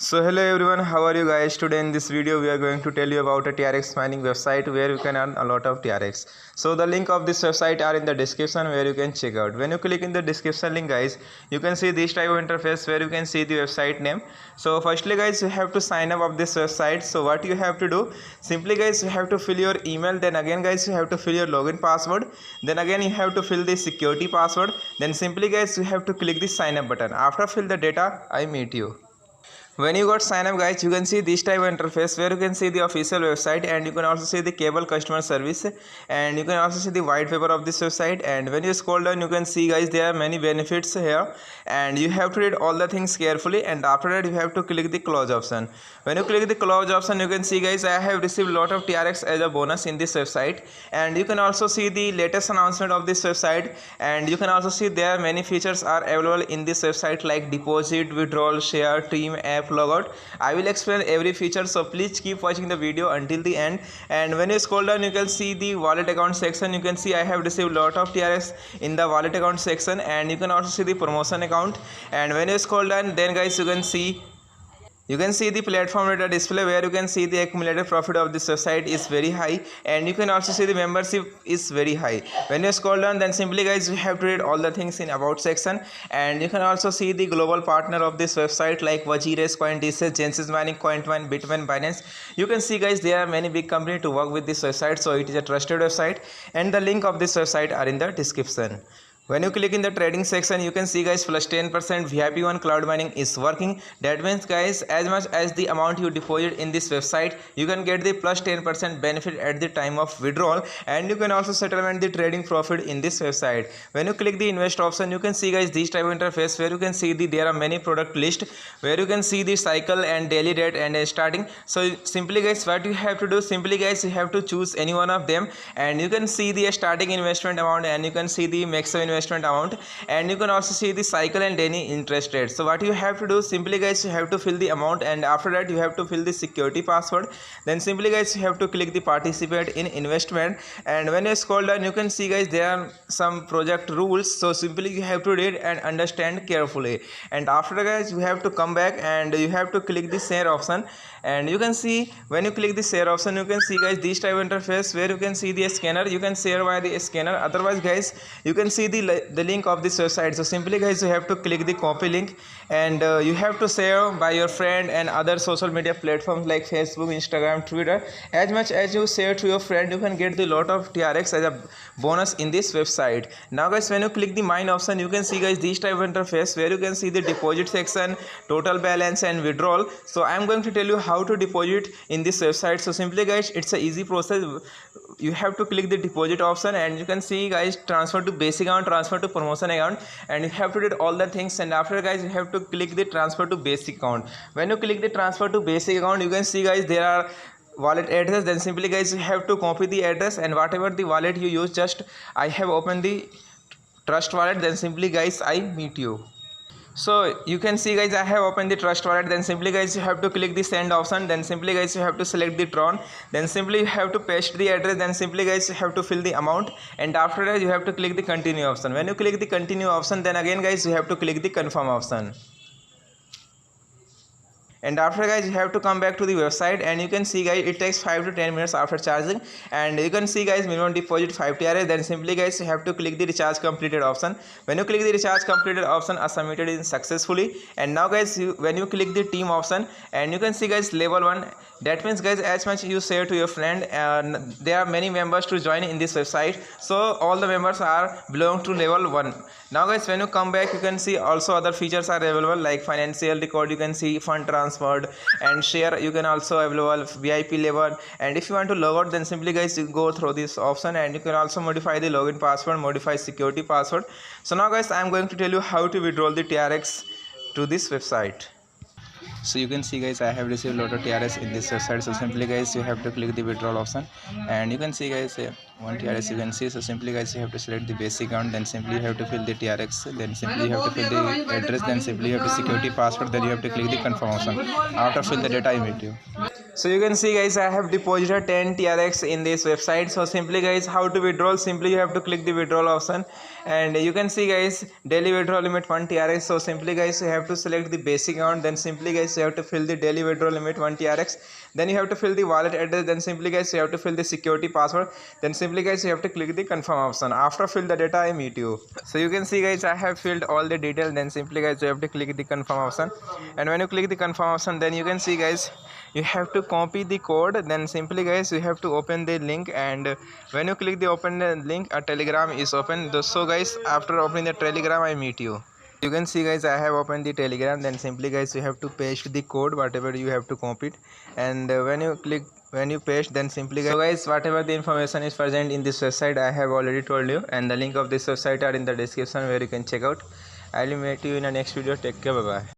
So hello everyone, how are you guys? Today in this video we are going to tell you about a TRX mining website where you can earn a lot of TRX. So the link of this website are in the description where you can check out. When you click in the description link guys, you can see this type of interface where you can see the website name. So firstly guys, you have to sign up of this website. So what you have to do, simply guys you have to fill your email, then again guys you have to fill your login password, then again you have to fill the security password, then simply guys you have to click the sign up button. After fill the data, I meet you. When you got sign up guys, you can see this type of interface where you can see the official website, and you can also see the cable customer service, and you can also see the white paper of this website. And when you scroll down, you can see guys there are many benefits here, and you have to read all the things carefully, and after that you have to click the close option. When you click the close option, you can see guys I have received a lot of TRX as a bonus in this website, and you can also see the latest announcement of this website, and you can also see there are many features are available in this website like deposit, withdrawal, share, team, app, logout. I will explain every feature, so please keep watching the video until the end. And when you scroll down, you can see the wallet account section. You can see I have received a lot of TRX in the wallet account section, and you can also see the promotion account. And when you scroll down, then guys you can see the platform data display where you can see the accumulated profit of this website is very high, and you can also see the membership is very high. When you scroll down, then simply guys you have to read all the things in about section, and you can also see the global partner of this website like Wajiris, Coindesk, Genesis Mining, Cointone, Bitmain, Binance. You can see guys there are many big companies to work with this website, so it is a trusted website, and the link of this website are in the description. When you click in the trading section, you can see guys plus 10% VIP1 cloud mining is working. That means guys as much as the amount you deposit in this website, you can get the plus 10% benefit at the time of withdrawal, and you can also settlement the trading profit in this website. When you click the invest option, you can see guys this type of interface where you can see there are many product list where you can see the cycle and daily rate and starting. So simply guys what you have to do, simply guys you have to choose any one of them, and you can see the starting investment amount, and you can see the maximum investment amount, and you can also see the cycle and daily interest rate. So what you have to do, simply guys you have to fill the amount, and after that you have to fill the security password. Then simply guys you have to click the participate in investment, and when you scroll down you can see guys there are some project rules, so simply you have to read and understand carefully. And after guys you have to come back and you have to click the share option, and you can see when you click the share option, you can see guys this type of interface where you can see the scanner. You can share via the scanner, otherwise guys you can see the link of this website. So simply guys you have to click the copy link, and you have to share by your friend and other social media platforms like Facebook, Instagram, Twitter. As much as you share to your friend, you can get the lot of TRX as a bonus in this website. Now guys when you click the mine option, you can see guys this type of interface where you can see the deposit section, total balance, and withdrawal. So I am going to tell you how to deposit in this website. So simply guys it's a easy process. You have to click the deposit option, and you can see guys transfer to basic account, transfer to promotion account, and you have to do all the things. And after guys you have to click the transfer to basic account. When you click the transfer to basic account, you can see guys there are wallet address. Then simply guys you have to copy the address, and whatever the wallet you use, just I have opened the trust wallet, then simply guys I meet you. So you can see guys I have opened the trust wallet. Then simply guys you have to click the send option, then simply guys you have to select the Tron, then simply you have to paste the address, then simply guys you have to fill the amount, and after that you have to click the continue option. When you click the continue option, then again guys you have to click the confirm option. And after guys you have to come back to the website, and you can see guys it takes 5 to 10 minutes after charging, and you can see guys minimum deposit 5 TRS. Then simply guys you have to click the recharge completed option. When you click the recharge completed option, submitted is successfully. And now guys when you click the team option, and you can see guys level 1. That means guys as much you share to your friend, and there are many members to join in this website, so all the members are belong to level 1. Now guys when you come back, you can see also other features are available like financial record, you can see fund transferred, and share you can also available VIP level. And if you want to log out, then simply guys you go through this option, and you can also modify the login password, modify security password. So now guys I am going to tell you how to withdraw the TRX to this website. So you can see guys I have received a lot of TRS in this website. So simply guys you have to click the withdrawal option, and you can see guys one TRX you can see. So simply guys you have to select the basic account, then simply you have to fill the TRX, then simply you have to fill the address, then simply you have to security password, then you have to click the confirm option. After fill the data I meet you. So you can see guys I have deposited 10 TRX in this website. So simply guys how to withdraw, simply you have to click the withdrawal option, and you can see guys daily withdrawal limit 1 TRX. So simply guys you have to select the basic account, then simply guys you have to fill the daily withdrawal limit 1 TRX, then you have to fill the wallet address, then simply guys you have to fill the security password, then simply guys you have to click the confirm option. After fill the data I meet you. So you can see guys I have filled all the details, then simply guys you have to click the confirm option, and when you click the confirm option then you can see guys you have to copy the code, then simply guys you have to open the link, and when you click the open the link a telegram is open. So guys after opening the telegram I meet you. You can see guys I have opened the telegram, then simply guys you have to paste the code whatever you have to copy it, and when you paste then simply guys, so guys whatever the information is present in this website I have already told you, and the link of this website are in the description where you can check out. I will meet you in the next video. Take care, bye bye.